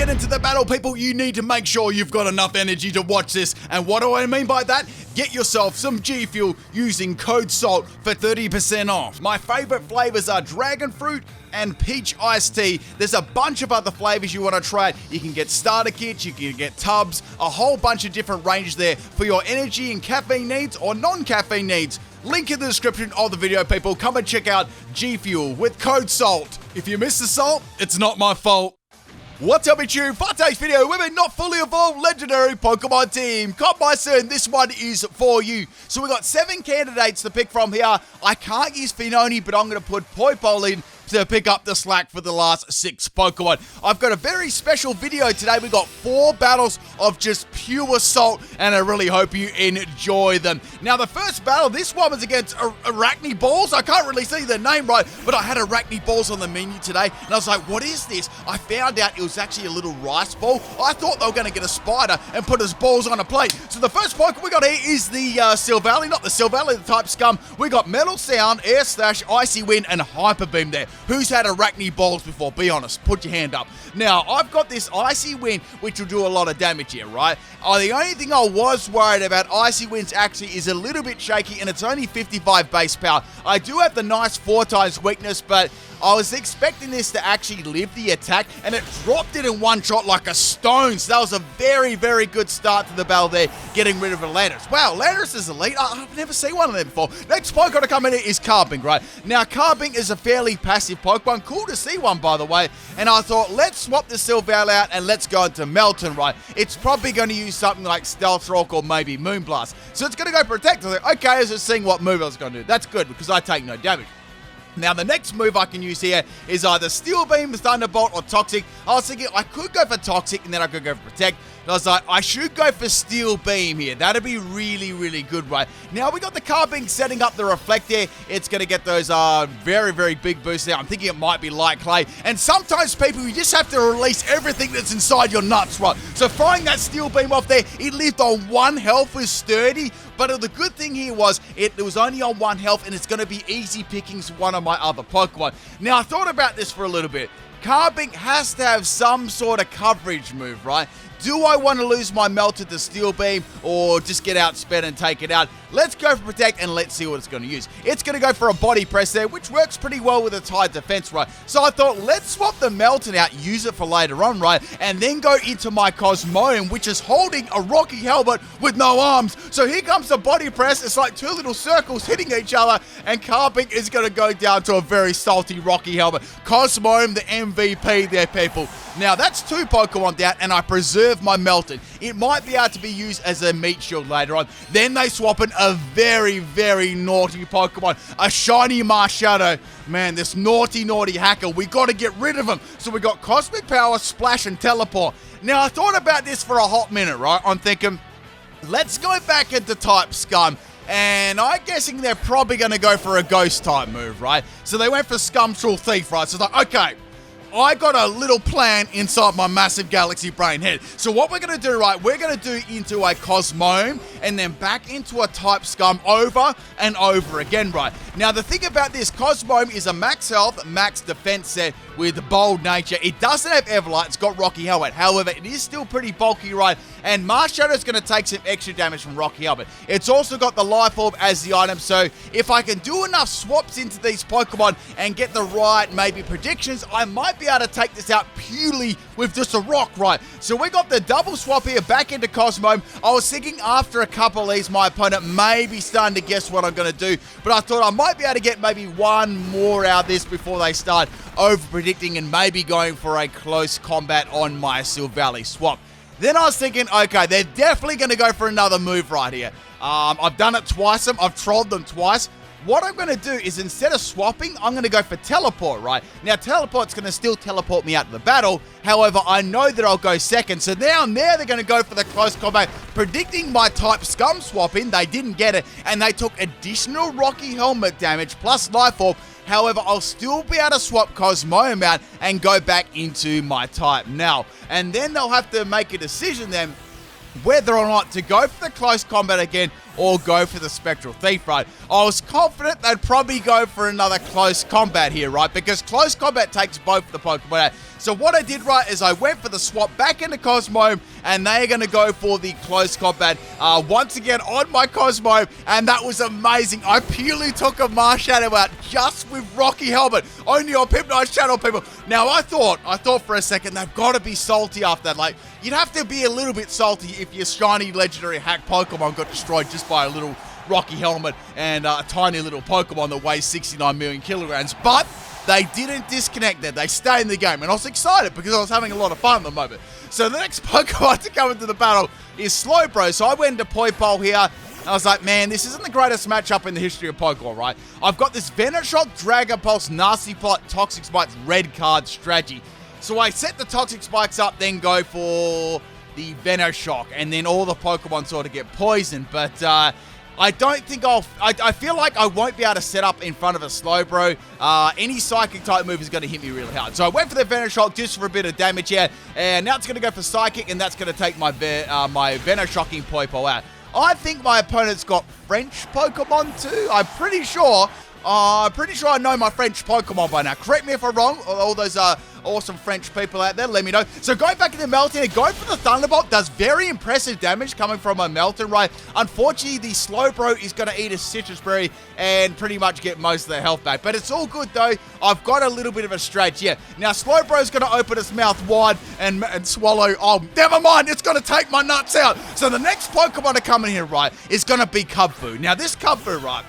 get into the battle, people, you need to make sure you've got enough energy to watch this. And what do I mean by that? Get yourself some G Fuel using code SALT for 30% off. My favorite flavors are dragon fruit and peach iced tea. There's a bunch of other flavors you want to try. You can get starter kits, you can get tubs, a whole bunch of different ranges there for your energy and caffeine needs or non-caffeine needs. Link in the description of the video, people. Come and check out G Fuel with code SALT. If you missed the salt, it's not my fault. What's up, it's you? For today's video, we're not fully evolved legendary Pokemon team. Kottmeistern, this one is for you. So we got 7 candidates to pick from here. I can't use Finoni, but I'm going to put Poipole in to pick up the slack for the last 6 Pokemon. I've got a very special video today. We got 4 battles of just pure salt, and I really hope you enjoy them. Now, the first battle, this one was against Archaimbaud. I can't really see the name right, but I had Archaimbaud on the menu today, and I was like, what is this? I found out it was actually a little rice ball. I thought they were going to get a spider and put his balls on a plate. So the first Pokemon we got here is the Silvally, not the Silvally, the type Scum. We got Metal Sound, Air Slash, Icy Wind, and Hyper Beam there. Who's had Archaimbaud before? Be honest. Put your hand up. Now, I've got this Icy Wind, which will do a lot of damage here, right? The only thing I was worried about, Icy Wind's actually is a little bit shaky, and it's only 55 base power. I do have the nice 4 times weakness, but I was expecting this to actually live the attack, and it dropped it in one shot like a stone. So that was a very, very good start to the battle there, getting rid of a Landorus. Wow, Landorus is elite. I've never seen one of them before. Next Pokemon to come in is Carbink, right? Now, Carbink is a fairly passive Pokemon. Cool to see one, by the way. And I thought, let's swap the Silvally out and let's go into Melton, right? It's probably going to use something like Stealth Rock or maybe Moonblast. So it's going to go Protect. I was like, okay, I was just seeing what move I was going to do. That's good because I take no damage. Now, the next move I can use here is either Steel Beam, Thunderbolt, or Toxic. I was thinking I could go for Toxic and then I could go for Protect. And I was like, I should go for Steel Beam here. That'd be really, really good, right? Now, we got the Carbink setting up the Reflect here. It's going to get those very, very big boosts there. I'm thinking it might be Light Clay. And sometimes, people, you just have to release everything that's inside your nuts, right? So, firing that Steel Beam off there, it lived on 1 health, was sturdy. But the good thing here was it was only on 1 health, and it's going to be easy pickings for one of my other Pokemon. Now, I thought about this for a little bit. Carbink has to have some sort of coverage move, right? Do I want to lose my Melted to Steel Beam or just get outsped and take it out? Let's go for Protect and let's see what it's going to use. It's going to go for a Body Press there, which works pretty well with its high defense, right? So I thought, let's swap the Melton out, use it for later on, right? And then go into my Cosmog, which is holding a Rocky Helmet with no arms. So here comes the Body Press. It's like 2 little circles hitting each other, and Carbink is going to go down to a very salty Rocky Helmet. Cosmog, the MVP there, people. Now, that's 2 Pokemon down, and I preserve my Melton. It might be able to be used as a meat shield later on. Then they swap in a very, very naughty Pokemon, a shiny Marshadow. Man, this naughty, naughty hacker, we got to get rid of him. So we got Cosmic Power, Splash, and Teleport. Now, I thought about this for a hot minute, right? I'm thinking, let's go back into type Scum. And I'm guessing they're probably going to go for a Ghost type move, right? So they went for Scumtrol Thief, right? So it's like, okay, I got a little plan inside my massive galaxy brain head. So what we're going to do, right, we're going to do into a Cosmog and then back into a type Scum over and over again, right? Now, the thing about this, Cosmog is a max health, max defense set with bold nature. It doesn't have Everlight, it's got Rocky Helmet. However, it is still pretty bulky, right? And Marshadow's going to take some extra damage from Rocky Helmet. It's also got the Life Orb as the item, so if I can do enough swaps into these Pokemon and get the right, maybe, predictions, I might be able to take this out purely with just a rock, right? So we got the double swap here back into Cosmog. I was thinking after a couple of these, my opponent may be starting to guess what I'm going to do, but I thought I might be able to get maybe 1 more out of this before they start over-predicting and maybe going for a close combat on my Silvally swap. Then I was thinking, okay, they're definitely going to go for another move right here. I've done it twice. I've trolled them twice. What I'm going to do is instead of swapping, I'm going to go for Teleport, right? Now, Teleport's going to still teleport me out of the battle. However, I know that I'll go second. So now they're going to go for the close combat. Predicting my type Scum swap in, they didn't get it. And they took additional Rocky Helmet damage plus Life Orb. However, I'll still be able to swap Cosmog out and go back into my type now. And then they'll have to make a decision then whether or not to go for the close combat again or go for the Spectral Thief, right? I was confident they'd probably go for another close combat here, right? Because close combat takes both the Pokemon out. So what I did, right, is I went for the swap back into Cosmog, and they're going to go for the close combat once again on my Cosmog, and that was amazing. I purely took a Marshadow out just with Rocky Helmet, only on PIMPNITE channel, people. Now, I thought for a second, they've got to be salty after that. Like, you'd have to be a little bit salty if your shiny legendary hack Pokemon got destroyed just by a little Rocky Helmet and a tiny little Pokemon that weighs 69 million kilograms, but they didn't disconnect there. They stayed in the game, and I was excited because I was having a lot of fun at the moment. So the next Pokemon to come into the battle is Slowbro. So I went into Poipole here. I was like, man, this isn't the greatest matchup in the history of Pokemon, right? I've got this Venoshock, Dragon Pulse, Nasty Plot, Toxic Spikes, red card strategy. So I set the Toxic Spikes up, then go for the Venoshock, and then all the Pokemon sort of get poisoned. But I don't think I feel like I won't be able to set up in front of a Slowbro. Any Psychic type move is going to hit me really hard. So I went for the Venoshock just for a bit of damage here. And now it's going to go for Psychic, and that's going to take my Venoshocking Poipole out. I think my opponent's got French Pokemon too. I'm pretty sure I know my French Pokemon by now. Correct me if I'm wrong. All those awesome French people out there, let me know. So going back into Melton and going for the Thunderbolt does very impressive damage coming from a Melton, right? Unfortunately, the Slowbro is going to eat a Citrus Berry and pretty much get most of their health back. But it's all good, though. I've got a little bit of a stretch, yeah. Now, Slowbro's going to open its mouth wide and swallow. Oh, never mind. It's going to take my nuts out. So the next Pokemon to come in here, right, is going to be Kubfu. Now, this Kubfu, right,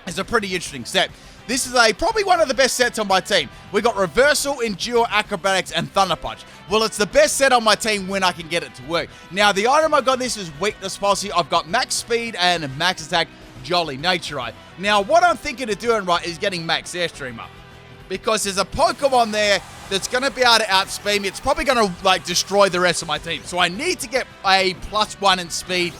is a pretty interesting set. This is probably one of the best sets on my team. We got Reversal, Endure, Acrobatics, and Thunder Punch. Well, it's the best set on my team when I can get it to work. Now, the item I got this is Weakness Policy. I've got Max Speed and Max Attack, Jolly Nature, right? Now, what I'm thinking of doing, right, is getting Max Airstream up. Because there's a Pokemon there that's going to be able to outspeed me. It's probably going to, like, destroy the rest of my team. So I need to get a +1 in speed,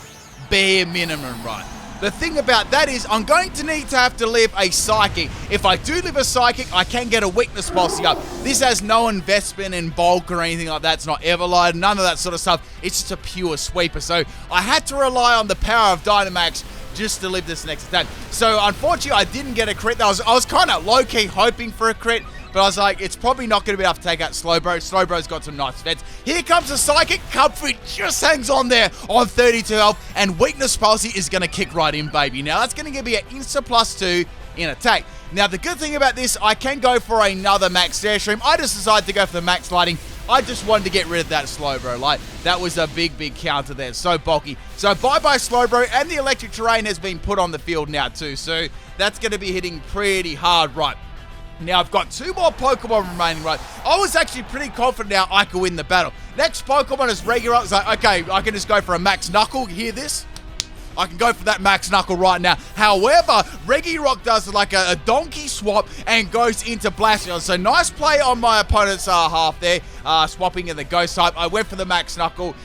bare minimum, right? The thing about that is I'm going to need to have to live a Psychic. If I do live a Psychic, I can get a Weakness Policy up. This has no investment in bulk or anything like that. It's not Everlight, none of that sort of stuff. It's just a pure sweeper. So I had to rely on the power of Dynamax just to live this next attack. So unfortunately, I didn't get a crit. I was kind of low-key hoping for a crit, but I was like, it's probably not going to be enough to take out Slowbro. Slowbro's got some nice defense. Here comes the Psychic. Kubfu just hangs on there on 32 health, and Weakness Policy is going to kick right in, baby. Now, that's going to give me an insta +2 in attack. Now, the good thing about this, I can go for another Max Airstream. I just decided to go for the Max Lighting. I just wanted to get rid of that Slowbro. Like, that was a big, big counter there. So bulky. So bye-bye Slowbro, and the Electric Terrain has been put on the field now too. So that's going to be hitting pretty hard, right? Now, I've got 2 more Pokemon remaining, right? I was actually pretty confident now I could win the battle. Next Pokemon is Regirock. It's like, okay, I can just go for a Max Knuckle. Hear this? I can go for that Max Knuckle right now. However, Regirock does like a donkey swap and goes into Blastoise. So nice play on my opponent's half there, swapping in the Ghost type. I went for the Max Knuckle.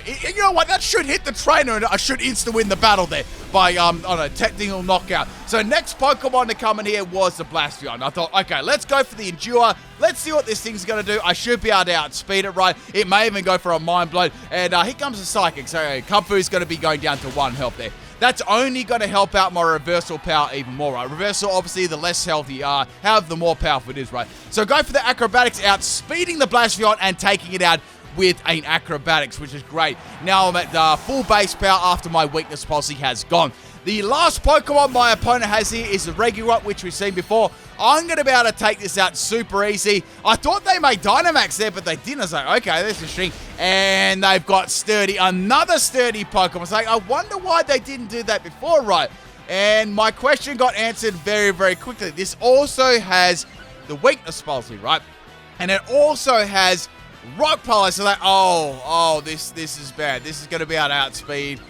You know what? That should hit the trainer, and I should insta-win the battle there by on a technical knockout. So next Pokemon to come in here was the Blastoise. I thought, okay, let's go for the Endure. Let's see what this thing's going to do. I should be able to outspeed it, right? It may even go for a Mind Blow. And here comes the Psychic. So Kubfu's going to be going down to 1 health there. That's only going to help out my Reversal power even more, right? Reversal, obviously, the less healthy you are, however, the more powerful it is, right? So go for the Acrobatics, outspeeding the Blastoise and taking it out with an Acrobatics, which is great. Now I'm at full base power after my Weakness Policy has gone. The last Pokemon my opponent has here is the Regirock, which we've seen before. I'm going to be able to take this out super easy. I thought they made Dynamax there, but they didn't. I was like, okay, this is string. And they've got Sturdy, another Sturdy Pokemon. I was like, I wonder why they didn't do that before, right? And my question got answered very, very quickly. This also has the Weakness Policy, right? And it also has Rock Policy. So like, this is bad. This is going to be able to outspeed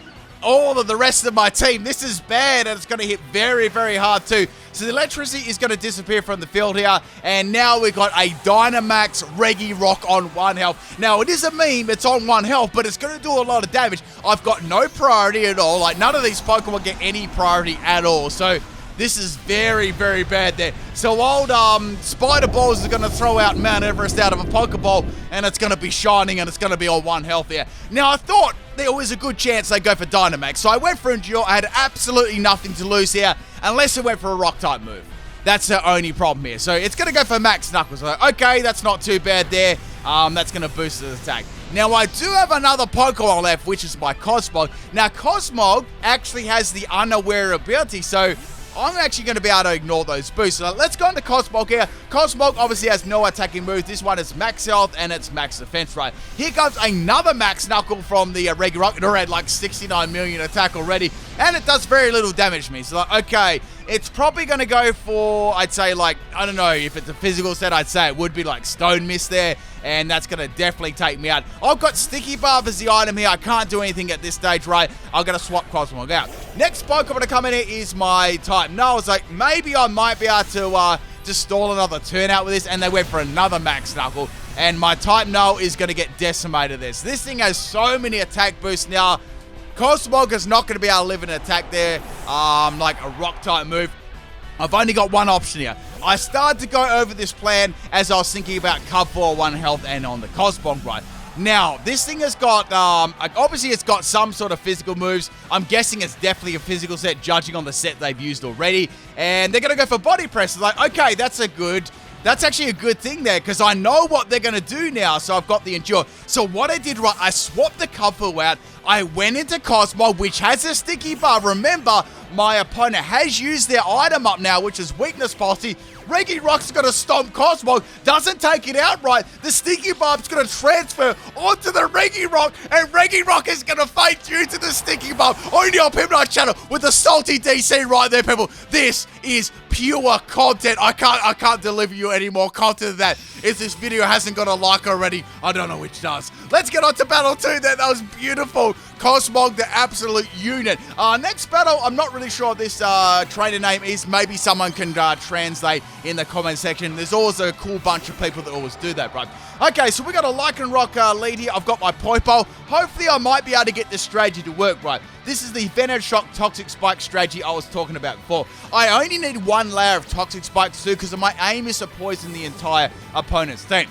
all of the rest of my team. This is bad, and it's going to hit very, very hard too. So the electricity is going to disappear from the field here, and now we've got a Dynamax Regirock on 1 health. Now, it is a meme, it's on 1 health, but it's going to do a lot of damage. I've got no priority at all. Like, none of these Pokemon get any priority at all. So This is very, very bad there. So old Spider Balls is going to throw out Mount Everest out of a Pokeball, and it's going to be shining, and it's going to be on 1 health there. Now, I thought there was a good chance they go for Dynamax, so I went for Endure. I had absolutely nothing to lose here, unless it went for a Rock-type move. That's the only problem here. So it's going to go for Max Knuckles. So, okay, that's not too bad there. That's going to boost his attack. Now, I do have another Pokemon left, which is my Cosmog. Now, Cosmog actually has the Unaware ability, so I'm actually going to be able to ignore those boosts. So let's go into Cosmog here. Cosmog obviously has no attacking moves. This one is max health and it's max defense, right? Here comes another Max Knuckle from the regular rock. It already had like 69 million attack already, and it does very little damage to me. So, like, okay, it's probably going to go for, I'd say, like, I don't know, if it's a physical set, I'd say it would be like Stone Mist there, and that's going to definitely take me out. I've got Sticky Barb as the item here. I can't do anything at this stage, right? I'm going to swap Cosmog out. Next Pokemon to come in here is my type. No, I was like, maybe I might be able to just stall another turn out with this, and they went for another Max Knuckle, and my type Null is going to get decimated there. So this thing has so many attack boosts now. Cosmog is not going to be able to live in an attack there, like a rock type move. I've only got one option here. I started to go over this plan as I was thinking about Cub for 1 health and on the Cosmog, right? Now, this thing has got, obviously it's got some sort of physical moves. I'm guessing it's definitely a physical set, judging on the set they've used already. And they're going to go for body press. It's like, okay, that's actually a good thing there, because I know what they're going to do now, so I've got the Endure. So what I did, right, I swapped the Cubful out. I went into Cosmog, which has a Sticky Barb. Remember, my opponent has used their item up now, which is Weakness Policy. Regirock's going to stomp Cosmog, doesn't take it outright. The Sticky Barb's going to transfer onto the Regirock, and Regirock is going to fight due to the Sticky Barb. Only on PIMPNITE channel with the salty DC right there, people. This is pure content. I can't deliver you any more content than that. If this video hasn't got a like already, I don't know which does. Let's get on to battle 2 then. That was beautiful. Cosmog, the absolute unit. Next battle, I'm not really sure what this trainer name is. Maybe someone can translate in the comment section. There's always a cool bunch of people that always do that, right? Okay, so we got a Lycanroc lead here. I've got my Poipole. Hopefully, I might be able to get this strategy to work, right? This is the Venom Shock Toxic Spike strategy I was talking about before. I only need 1 layer of Toxic Spikes too, because my aim is to poison the entire opponent's team.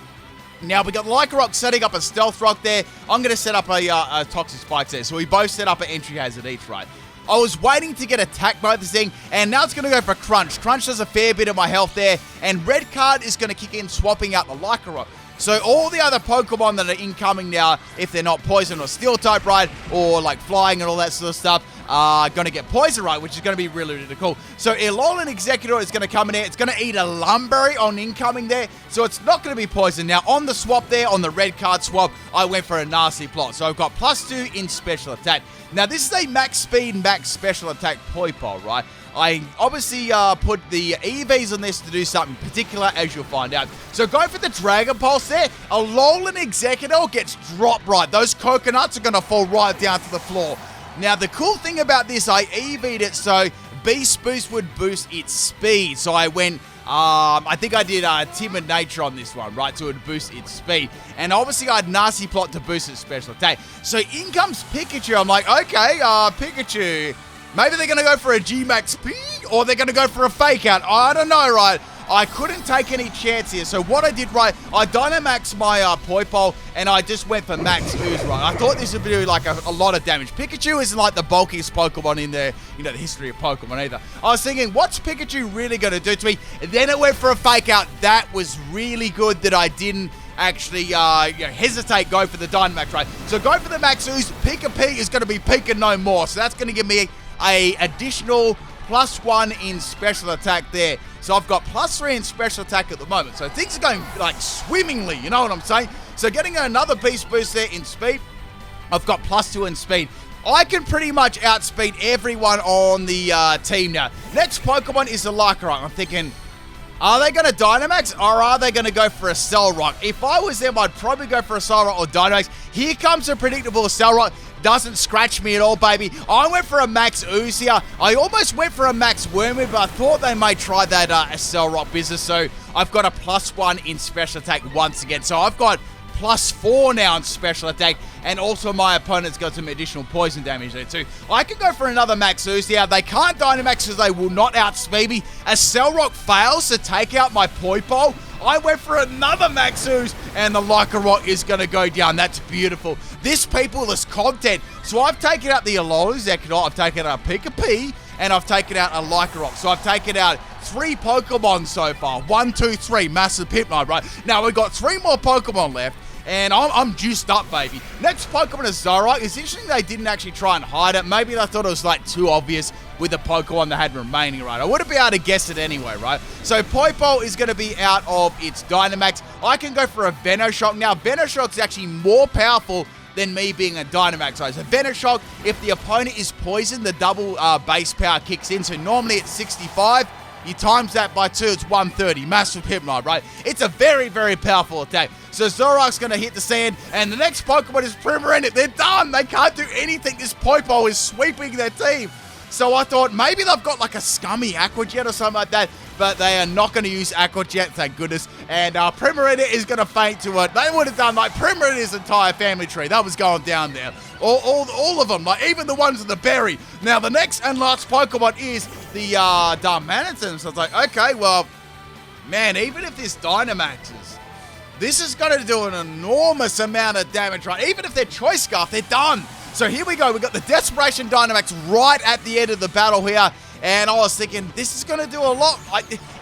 Now, we got Lycanroc setting up a Stealth Rock there. I'm going to set up a Toxic Spikes there. So we both set up an entry hazard each, right? I was waiting to get attacked by this thing, and now it's going to go for Crunch. Crunch does a fair bit of my health there, and Red Card is going to kick in, swapping out the Lycanroc. So all the other Pokemon that are incoming now, if they're not Poison or Steel type, right, or like Flying and all that sort of stuff, are going to get Poison, right, which is going to be really, really cool. So Alolan Executor is going to come in here. It's going to eat a Lumberry on incoming there, so it's not going to be Poison. Now, on the swap there, on the Red Card swap, I went for a nasty plot. So I've got +2 in Special Attack. Now, this is a max speed, max special attack Poipole, right? I obviously put the EVs on this to do something particular, as you'll find out. So go for the Dragon Pulse there. Alolan Executor gets dropped, right? Those coconuts are going to fall right down to the floor. Now, the cool thing about this, I EV'd it so Beast Boost would boost its speed. So I went, I think I did Timid Nature on this one, right? So it would boost its speed. And obviously I had Nasty Plot to boost its special attack. So in comes Pikachu. I'm like, okay, Pikachu. Maybe they're going to go for a G-Max speed, or they're going to go for a Fake Out. I don't know, right? I couldn't take any chance here. So what I did, right, I Dynamaxed my Poipole, and I just went for Max Ooze, right? I thought this would do like a lot of damage. Pikachu isn't like the bulkiest Pokemon in the, the history of Pokemon either. I was thinking, what's Pikachu really going to do to me? And then it went for a Fake Out. That was really good that I didn't actually hesitate, go for the Dynamax, right? So go for the Max Ooze. Pika P is going to be Pika no more. So that's going to give me a additional +1 in special attack there. So I've got +3 in special attack at the moment. So things are going like swimmingly, you know what I'm saying? So getting another Beast Boost there in speed. I've got +2 in speed. I can pretty much outspeed everyone on the team now. Next Pokemon is the Lycanroc. I'm thinking, are they going to Dynamax, or are they going to go for a Cell Rock? If I was them, I'd probably go for a Cell Rock or Dynamax. Here comes a predictable Cell Rock. Doesn't scratch me at all, baby. I went for a Max Ooze here. I almost went for a Max Wormwood, but I thought they might try that Cell Rock business. So I've got a +1 in special attack once again. So I've got +4 now on special attack, and also my opponent's got some additional poison damage there too. I could go for another Max Ooze. Yeah, they can't Dynamax because they will not outspeed me. As Cell Rock fails to take out my Poipole, I went for another Max Ooze, and the Lycanroc is going to go down. That's beautiful. This, people, is content. So I've taken out the Alolan Exeggutor, I've taken out a Pika-Pee, and I've taken out a Lycanroc. So I've taken out 3 Pokemon so far. 1, 2, 3, massive PIMPNITE, right? Now we've got 3 more Pokemon left, and I'm juiced up, baby. Next Pokemon is Zoroark. It's interesting they didn't actually try and hide it. Maybe they thought it was like too obvious with the Pokemon they had remaining, right? I wouldn't be able to guess it anyway, right? So Poipole is going to be out of its Dynamax. I can go for a Venoshock. Now, Venoshock's actually more powerful than me being a Dynamax. So Venoshock, if the opponent is poisoned, the double base power kicks in. So normally it's 65. You times that by 2, it's 130. Massive PIMPNITE, right? It's a very, very powerful attack. So Zoroark's going to hit the sand, and the next Pokemon is Primarina. They're done. They can't do anything. This Poipole is sweeping their team. So I thought maybe they've got like a scummy Aqua Jet or something like that, but they are not going to use Aqua Jet, thank goodness. And Primarina is going to faint to it. They would have done like Primarina's entire family tree. That was going down there. All of them, like even the ones in the berry. Now the next and last Pokemon is the Darmanitan. So it's like, okay, well, man, even if this Dynamaxes, this is going to do an enormous amount of damage, right? Even if they're Choice Scarf, they're done. So here we go. We've got the Desperation Dynamax right at the end of the battle here. And I was thinking, this is going to do a lot.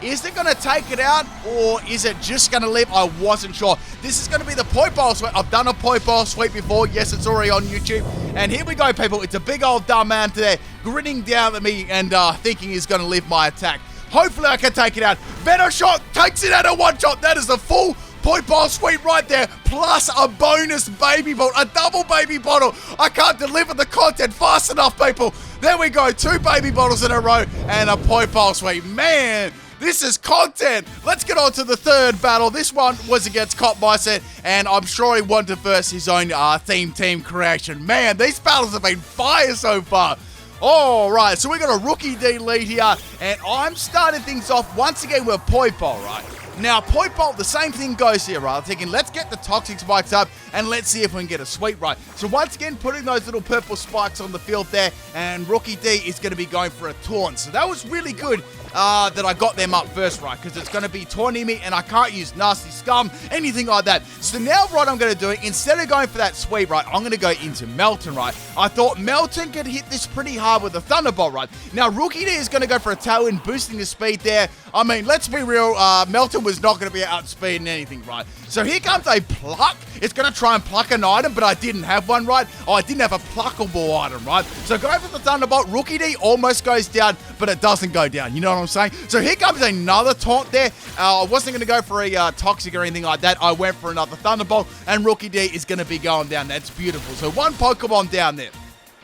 Is it going to take it out, or is it just going to live? I wasn't sure. This is going to be the Poipole sweep. I've done a Poipole sweep before. Yes, it's already on YouTube. And here we go, people. It's a big old dumb man today, grinning down at me and thinking he's going to live my attack. Hopefully I can take it out. Venoshock takes it out in one shot. That is a full Poipole sweep right there, plus a bonus baby bottle, a double baby bottle. I can't deliver the content fast enough, people. There we go, 2 baby bottles in a row and a Poipole sweep. Man, this is content. Let's get on to the third battle. This one was against Kottmeistern, and I'm sure he wanted to verse his own team creation. Man, these battles have been fire so far. All right, so we got a Rookie D lead here, and I'm starting things off once again with Poipole, right? Now, Poipole, the same thing goes here, right? I'm thinking, let's get the Toxic Spikes up, and let's see if we can get a sweep right. So once again, putting those little purple spikes on the field there, and Rookie D is going to be going for a taunt. So that was really good that I got them up first, right? Because it's going to be taunting me, and I can't use Nasty Scum, anything like that. So now what I'm going to do, instead of going for that sweep, right, I'm going to go into Melton, right? I thought Melton could hit this pretty hard with a Thunderbolt, right? Now, Rookie D is going to go for a Tailwind, boosting the speed there. I mean, let's be real, Melton was not going to be outspeeding anything, right? So here comes a Pluck. It's going to try and pluck an item, but I didn't have one, right? Oh, I didn't have a pluckable item, right? So go for the Thunderbolt. Rookie D almost goes down, but it doesn't go down. You know what I'm saying? So here comes another taunt there. I wasn't going to go for a Toxic or anything like that. I went for another Thunderbolt, and Rookie D is going to be going down. That's beautiful. So 1 Pokemon down there.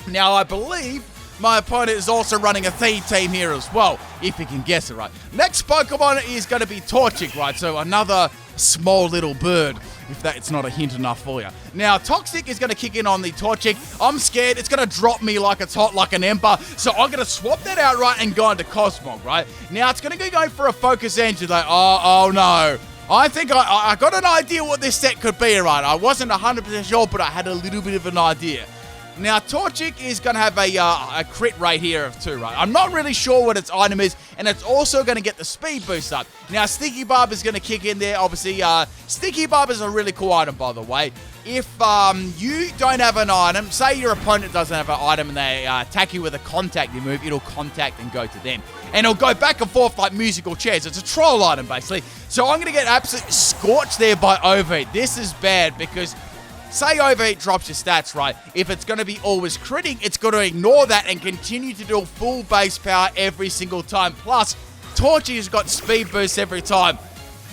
Now, I believe my opponent is also running a Thief team here as well, if he can guess it right. Next Pokemon is going to be Torchic, right? So another small little bird, if that's not a hint enough for you. Now, Toxic is going to kick in on the Torchic. I'm scared. It's going to drop me like it's hot, like an ember. So I'm going to swap that out, right, and go into Cosmog, right? Now, it's going to be going for a Focus Engine. Like, oh no. I think I got an idea what this set could be, right? I wasn't 100% sure, but I had a little bit of an idea. Now, Torchic is going to have a crit rate here of 2, right? I'm not really sure what its item is, and it's also going to get the speed boost up. Now, Sticky Barb is going to kick in there. Obviously, Sticky Barb is a really cool item, by the way. If you don't have an item, say your opponent doesn't have an item and they attack you with a contact you move, it'll contact and go to them. And it'll go back and forth like musical chairs. It's a troll item, basically. So I'm going to get absolutely scorched there by Overheat. This is bad because say Overheat drops your stats, right? If it's going to be always critting, it's going to ignore that and continue to do full base power every single time. Plus, Torchic has got speed boost every time.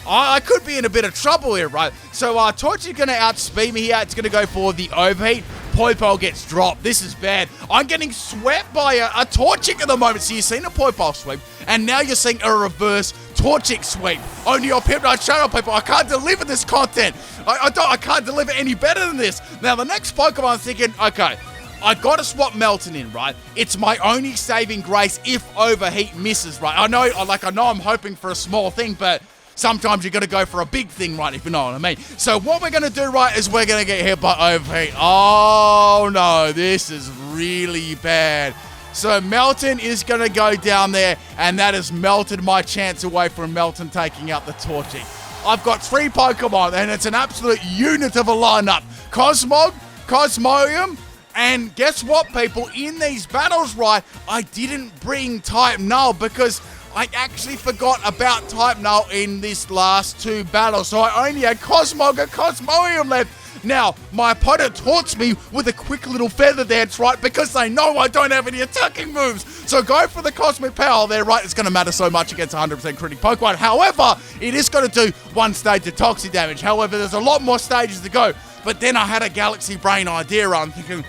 I could be in a bit of trouble here, right? So Torchic is going to outspeed me here. It's going to go for the Overheat. Poipole gets dropped. This is bad. I'm getting swept by a Torchic at the moment. So you've seen a Poipole sweep, and now you're seeing a reverse Torchic sweep. Only your PIMPNITE channel, people. I can't deliver this content. I can't deliver any better than this. Now, the next Pokemon, I'm thinking, okay, I got to swap Melton in, right? It's my only saving grace if Overheat misses, right? I know I'm hoping for a small thing, but sometimes you got to go for a big thing, right, if you know what I mean. So what we're going to do, right, is we're going to get hit by overheat. Oh, no, this is really bad. So Melton is going to go down there, and that has melted my chance away from Melton taking out the Torchic. I've got 3 Pokemon, and it's an absolute unit of a lineup. Cosmog, Cosmoem, and guess what, people? In these battles, right, I didn't bring Type Null because I actually forgot about Type Null in this last 2 battles. So I only had Cosmog and Cosmoem left. Now, my opponent taunts me with a quick little feather dance, right, because they know I don't have any attacking moves. So go for the Cosmic Power there, right? It's going to matter so much against 100% critic Pokemon. However, it is going to do 1 stage of toxic damage. However, there's a lot more stages to go. But then I had a Galaxy Brain idea. I'm thinking,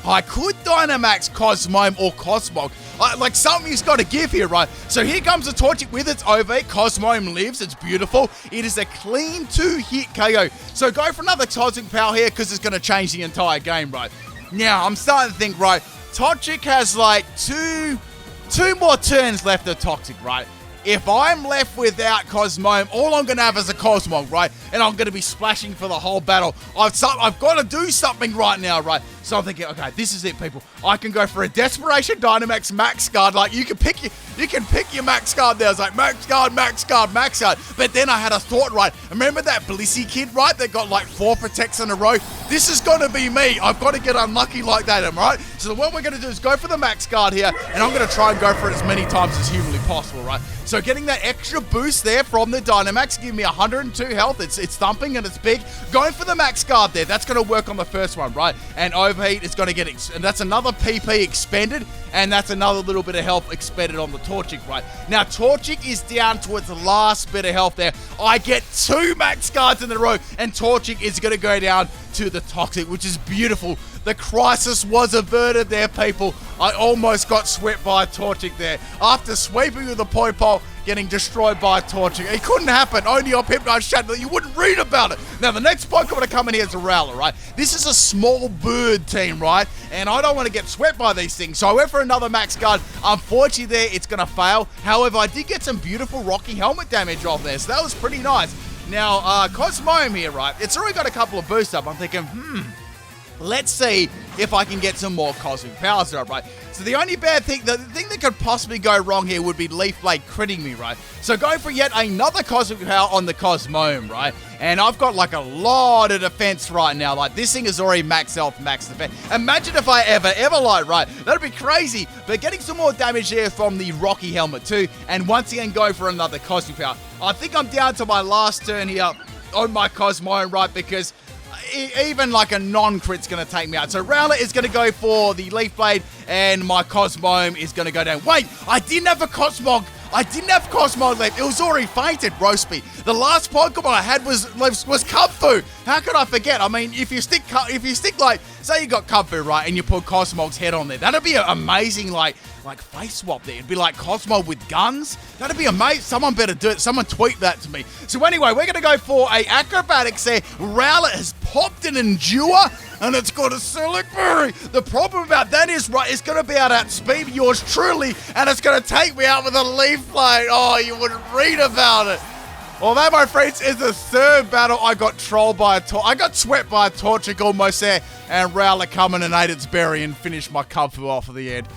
I could Dynamax Cosmoem or Cosmog. Like, something's got to give here, right? So here comes the Torchic with its overheat. Cosmoem lives. It's beautiful. It is a clean 2-hit KO. So go for another Cosmic Power here because it's going to change the entire game, right? Now, I'm starting to think, right, Torchic has like two more turns left of Toxic, right? If I'm left without Cosmoem, all I'm going to have is a Cosmog, right? And I'm going to be splashing for the whole battle. I've got to do something right now, right? So I'm thinking, okay, this is it, people. I can go for a Desperation Dynamax Max Guard. Like, you can pick your Max Guard there. I was like, Max Guard, Max Guard, Max Guard. But then I had a thought, right? Remember that Blissey kid, right? That got like 4 Protects in a row? This is going to be me. I've got to get unlucky like that, am I right? So what we're going to do is go for the Max Guard here. And I'm going to try and go for it as many times as humanly possible, right? So getting that extra boost there from the Dynamax, giving me 102 health. It's thumping and it's big. Going for the Max Guard there. That's going to work on the first one, right? And overheat is going to get, and that's another PP expended, and that's another little bit of health expended on the Torchic, right? Now, Torchic is down to its last bit of health there. I get 2 Max Guards in a row, and Torchic is going to go down to the Toxic, which is beautiful. The crisis was averted there, people. I almost got swept by a Torchic there. After sweeping with the point pole, getting destroyed by a Torchic. It couldn't happen. Only on PIMPNITE Shadow. You wouldn't read about it. Now, the next Pokemon to come in here is a Rowlet, right? This is a small bird team, right? And I don't want to get swept by these things. So I went for another Max Guard. Unfortunately there, it's going to fail. However, I did get some beautiful Rocky Helmet damage off there. So that was pretty nice. Now, Cosmoem here, right? It's already got a couple of boosts up. I'm thinking, let's see if I can get some more Cosmic Powers up, right? So the only bad thing, the thing that could possibly go wrong here would be Leaf Blade critting me, right? So going for yet another Cosmic Power on the Cosmoem, right? And I've got like a lot of defense right now. Like, this thing is already max health, max defense. Imagine if I ever lied, right? That'd be crazy. But getting some more damage here from the Rocky Helmet too. And once again, go for another Cosmic Power. I think I'm down to my last turn here on my Cosmoem, right? Because even like a non-crit's going to take me out. So Rowlet is going to go for the Leaf Blade, and my Cosmoem is going to go down. Wait, I didn't have a Cosmog. I didn't have Cosmog left. It was already fainted, roast me. The last Pokemon I had was Kung Fu. How could I forget? I mean, if you stick like, say you got Kung Fu, right, and you put Cosmog's head on there, that'd be an amazing like face swap there. It'd be like Cosmog with guns. That'd be amazing. Someone better do it. Someone tweet that to me. So anyway, we're going to go for a Acrobatics there. Rowlet has popped an Endure, and it's got a Select Berry. The problem about that is, right, it's going to be able to outspeed yours truly, and it's going to take me out with a Leaf Blade. Oh, you wouldn't read about it. Well, that, my friends, is the 3rd battle. I got trolled by I got swept by a Torchic almost there, and Rowlet coming and ate its berry and finished my Kung Fu off at the end.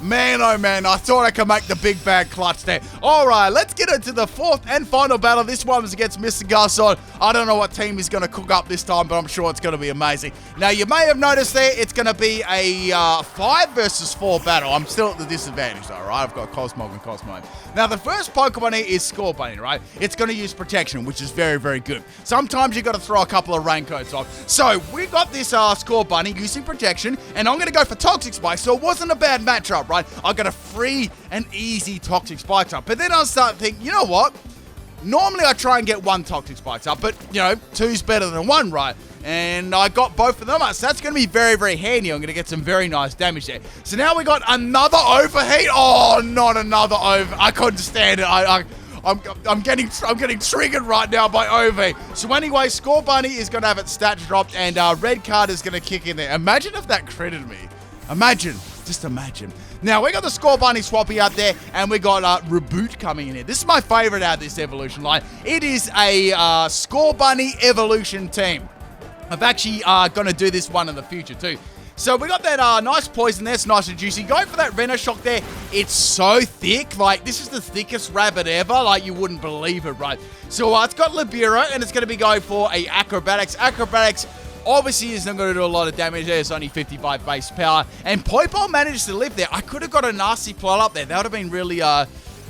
Man, oh man, I thought I could make the big bad clutch there. All right, let's get into the 4th and final battle. This one was against Mr. Garson. I don't know what team he's going to cook up this time, but I'm sure it's going to be amazing. Now, you may have noticed there, it's going to be a 5 versus 4 battle. I'm still at the disadvantage, though, right? I've got Cosmog and Cosmoem. Now, the first Pokemon here is Scorbunny, right? It's going to use Protection, which is very, very good. Sometimes you got to throw a couple of Raincoats off. So, we got this Scorbunny using Protection, and I'm going to go for Toxic Spike, so it wasn't a bad matchup, right? I got a free and easy Toxic Spike up. But then I started thinking, you know what? Normally I try and get 1 Toxic Spike up, but, you know, 2's better than 1, right? And I got both of them up, so that's going to be very, very handy. I'm going to get some very nice damage there. So now we got another Overheat. Oh, not another Over. I couldn't stand it. I'm getting triggered right now by Overheat. So anyway, Scorbunny is going to have its stats dropped, and Red Card is going to kick in there. Imagine if that critted me. Imagine. Just imagine. Now, we got the Score Bunny Swappy out there, and we got Reboot coming in here. This is my favorite out of this evolution line. It is a Score Bunny evolution team. I'm actually going to do this one in the future, too. So we got that nice poison there. It's nice and juicy. Go for that Venoshock there. It's so thick. Like, this is the thickest rabbit ever. Like, you wouldn't believe it, right? So it's got Libero, and it's going to be going for a Acrobatics. Acrobatics obviously is not going to do a lot of damage there. It's only 55 base power. And Poipole managed to live there. I could have got a nasty plot up there. That would have been really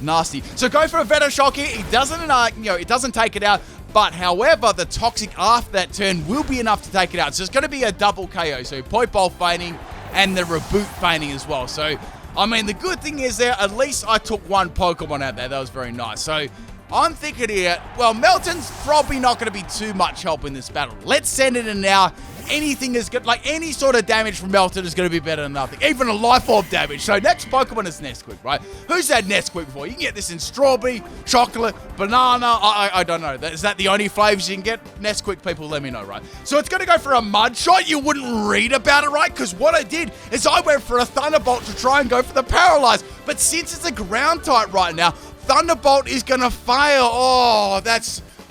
nasty. So go for a Venoshock here. It doesn't, it doesn't take it out. But, however, the Toxic after that turn will be enough to take it out. So it's going to be a double KO. So Poipole feigning and the Reboot feigning as well. So, I mean, the good thing is there, at least I took one Pokemon out there. That was very nice. So, I'm thinking here, well, Melton's probably not going to be too much help in this battle. Let's send it in now. Anything is good, like any sort of damage from Melton is going to be better than nothing. Even a Life Orb damage. So next Pokemon is Nesquik, right? Who's had Nesquik before? You can get this in strawberry, chocolate, banana. I don't know. Is that the only flavors you can get? Nesquik people, let me know, right? So it's going to go for a Mud Shot. You wouldn't read about it, right? Because what I did is I went for a Thunderbolt to try and go for the Paralyze. But since it's a ground type right now, Thunderbolt is going to fail. Oh,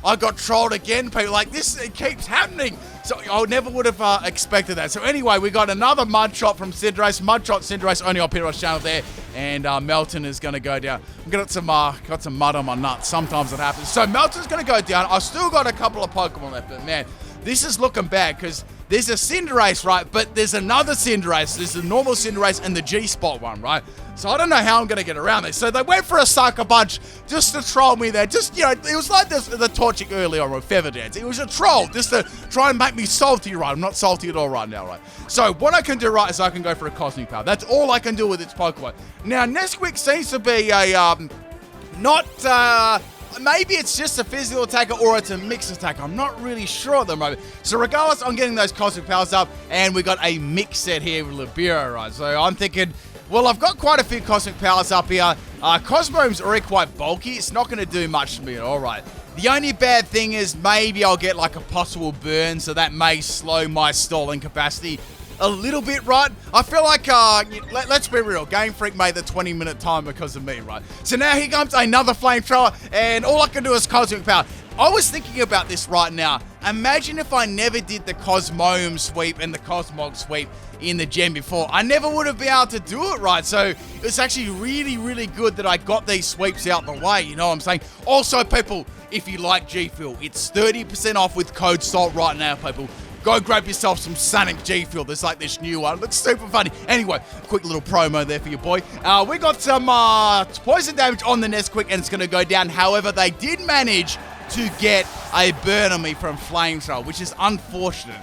I got trolled again, people. Like, this, it keeps happening. So I never would have expected that. So anyway, we got another Mud Shot from Cinderace. Mud Shot Cinderace only on Peter's channel there. And Melton is going to go down. I've got some mud on my nuts. Sometimes it happens. So Melton's going to go down. I've still got a couple of Pokemon left. But man, this is looking bad because there's a Cinderace, right? But there's another Cinderace. There's the normal Cinderace and the G-Spot one, right? So I don't know how I'm going to get around this. So they went for a Sucker Punch just to troll me there. Just, you know, it was like this, the Torchic earlier on with Feather Dance. It was a troll just to try and make me salty, right? I'm not salty at all right now, right? So what I can do, right, is I can go for a Cosmic Power. That's all I can do with its Pokemon. Now, Nesquik seems to be a, maybe it's just a physical attacker or it's a mixed attacker. I'm not really sure at the moment. So regardless, I'm getting those Cosmic Powers up, and we got a mix set here with Libero, right? So I'm thinking, well, I've got quite a few Cosmic Powers up here. Cosmo's already quite bulky. It's not going to do much to me, all right. The only bad thing is maybe I'll get like a possible burn, so that may slow my stalling capacity a little bit, right? I feel like, let's be real, Game Freak made the 20-minute time because of me, right? So now here comes another Flamethrower, and all I can do is Cosmic Power. I was thinking about this right now. Imagine if I never did the Cosmome sweep and the Cosmog sweep in the gen before. I never would have been able to do it right. So it's actually really, really good that I got these sweeps out the way. You know what I'm saying? Also, people, if you like G Fuel, it's 30% off with code SALT right now, people. Go grab yourself some Sonic G Fuel. There's like this new one. It looks super funny. Anyway, quick little promo there for your boy. We got some poison damage on the Nesquik, and it's going to go down. However, they did manage to get a burn on me from Flamethrower, which is unfortunate.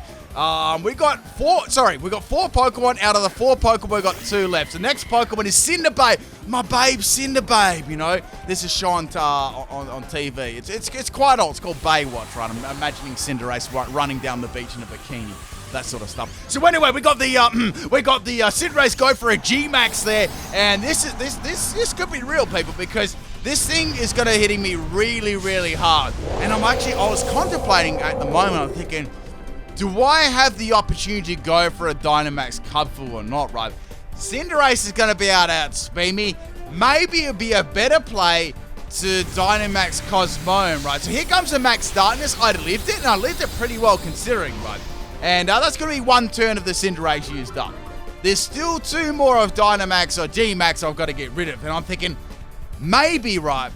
We got four Pokemon. Out of the 4 Pokemon, we got 2 left. The next Pokemon is Cinderbabe. My babe, Cinderbabe, you know. This is shown on TV. It's quite old. It's called Baywatch, right? I'm imagining Cinderace running down the beach in a bikini. That sort of stuff. So anyway, we got the Cinderace go for a G-Max there, and this could be real, people, because this thing is going to hitting me really, really hard. And I was contemplating at the moment. I'm thinking, do I have the opportunity to go for a Dynamax Cubful or not, right? Cinderace is going to be able to outspeed me. Maybe it'd be a better play to Dynamax Cosmome, right? So here comes the Max Darkness. I lived it, and I lived it pretty well considering, right? And that's going to be 1 turn of the Cinderace used up. There's still 2 more of Dynamax or G-Max I've got to get rid of. And I'm thinking, maybe, right,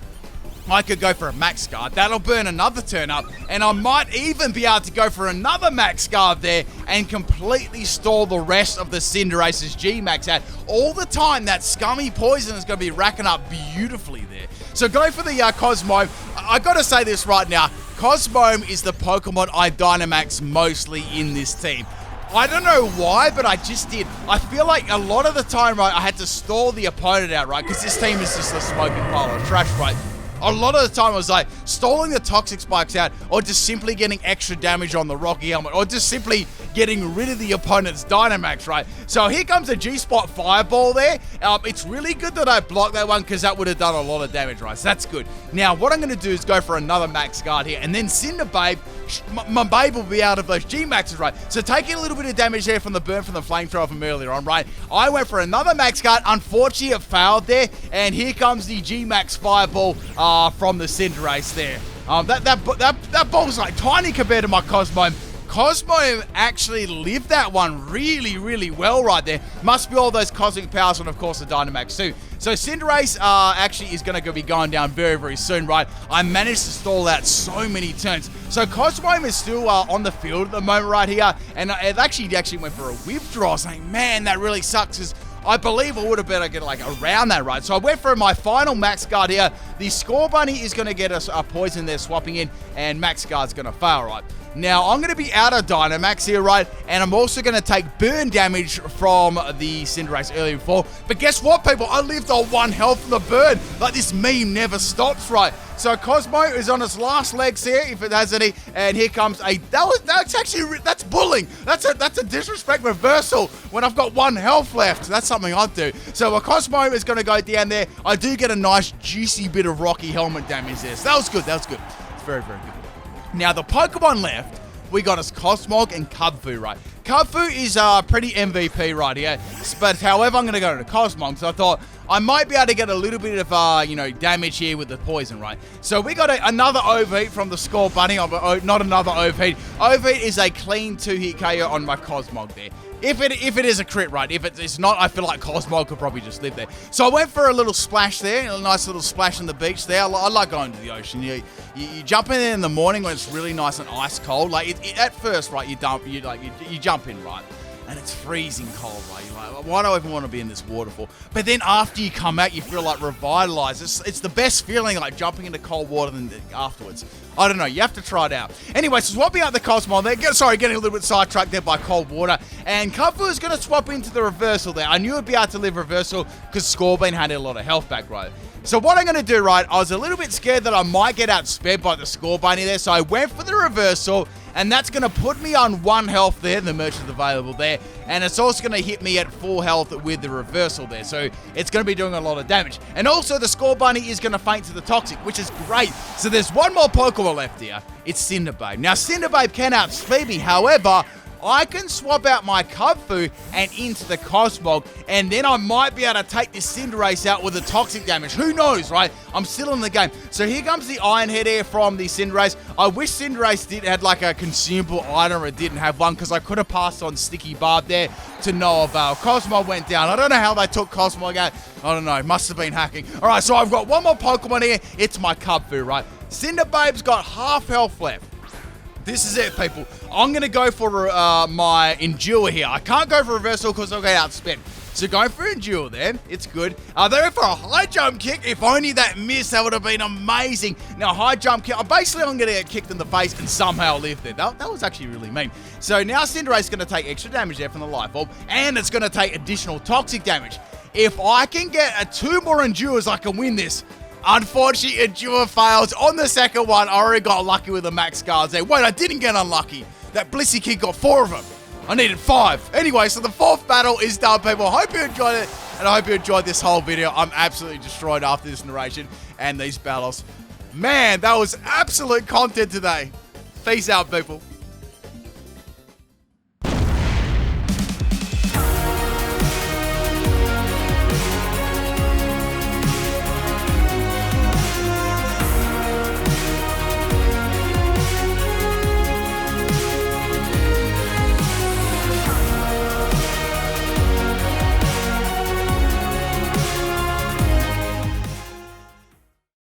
I could go for a Max Guard. That'll burn another turn up. And I might even be able to go for another Max Guard there and completely stall the rest of the Cinderace's G-Max out. All the time, that scummy poison is going to be racking up beautifully there. So go for the Cosmome. I got to say this right now. Cosmome is the Pokemon I Dynamax mostly in this team. I don't know why, but I just did. I feel like a lot of the time, right, I had to stall the opponent out, right? Because this team is just a smoking pile of trash, right? A lot of the time I was like stalling the Toxic Spikes out, or just simply getting extra damage on the Rocky Helmet, or just simply getting rid of the opponent's Dynamax, right? So here comes a G-Spot Fireball there. It's really good that I blocked that one because that would have done a lot of damage, right? So that's good. Now, what I'm going to do is go for another Max Guard here, and then Cinder Babe, my babe will be out of those G-Maxes, right? So taking a little bit of damage there from the burn from the Flamethrower from earlier on, right? I went for another Max Guard. Unfortunately, it failed there, and here comes the G-Max Fireball from the Cinderace there. That ball's like tiny compared to my Cosmo. Cosmo actually lived that one really, really well right there. Must be all those cosmic powers and, of course, the Dynamax too. So Cinderace actually is going to be going down very, very soon, right? I managed to stall out so many turns. So Cosmo is still on the field at the moment right here, and it actually went for a withdraw, saying, man, that really sucks, because I believe I would have better get like around that, right? So I went for my final Max Guard here. The Score Bunny is going to get us a poison there swapping in, and Max Guard's going to fail, right? Now, I'm going to be out of Dynamax here, right? And I'm also going to take burn damage from the Cinderace earlier before. But guess what, people? I lived on 1 health from the burn. Like, this meme never stops, right? So Cosmo is on its last legs here, if it has any. And here comes a... That's bullying. That's a disrespect reversal when I've got 1 health left. That's something I'd do. So Cosmo is going to go down there. I do get a nice, juicy bit of Rocky Helmet damage there. So that was good. That was good. It's very, very good. Now, the Pokemon left, we got us Cosmog and Kubfu, right? Kubfu is pretty MVP right here, but however, I'm going to go to Cosmog, so I thought I might be able to get a little bit of, damage here with the poison, right? So we got another overheat from the Score Bunny, not another overheat. Overheat is a clean 2-hit KO on my Cosmog there. If it is a crit, right? If it's not, I feel like Cosmog could probably just live there. So I went for a little splash there, a nice little splash on the beach there. I like going to the ocean. You jump in there in the morning when it's really nice and ice cold. Like at first, right? You jump in, right? And it's freezing cold, right? You're like, why do I even want to be in this water for? But then after you come out, you feel like revitalized. It's the best feeling, like jumping into cold water than afterwards. I don't know. You have to try it out. Anyway, so swapping out the Cosmog there. Getting a little bit sidetracked there by cold water. And Kubfu is going to swap into the reversal there. I knew it'd be able to live reversal because Scorbane had a lot of health back, right? So what I'm going to do, right, I was a little bit scared that I might get outsped by the Scorbane there. So I went for the reversal. And that's going to put me on 1 health there. The merchant's available there. And it's also going to hit me at full health with the reversal there. So it's going to be doing a lot of damage. And also the Score Bunny is going to faint to the Toxic, which is great. So there's 1 more Pokemon left here. It's Cinder Babe. Now, Cinder Babe can outspeed me. However, I can swap out my Kubfu and into the Cosmog, and then I might be able to take this Cinderace out with the toxic damage. Who knows, right? I'm still in the game. So here comes the Iron Head here from the Cinderace. I wish Cinderace had like a consumable item, or it didn't have one, because I could have passed on Sticky Barb there to no avail. Cosmog went down. I don't know how they took Cosmog out. I don't know. It must have been hacking. All right, so I've got 1 more Pokemon here. It's my Kubfu, right? Cinder Babe's got half health left. This is it, people. I'm going to go for my Endure here. I can't go for Reversal because I'll get outspent. So going for Endure there. It's good. They went for a high jump kick. If only that missed, that would have been amazing. Now, high jump kick. Basically, I'm going to get kicked in the face and somehow live there. That was actually really mean. So now Cinderace is going to take extra damage there from the Life Orb. And it's going to take additional toxic damage. If I can get 2 more Endures, I can win this. Unfortunately, Endure fails. On the second one, I already got lucky with the Max Guards there. Wait, I didn't get unlucky. That Blissey Kid got 4 of them. I needed 5. Anyway, so the 4th battle is done, people. I hope you enjoyed it, and I hope you enjoyed this whole video. I'm absolutely destroyed after this narration and these battles. Man, that was absolute content today. Peace out, people.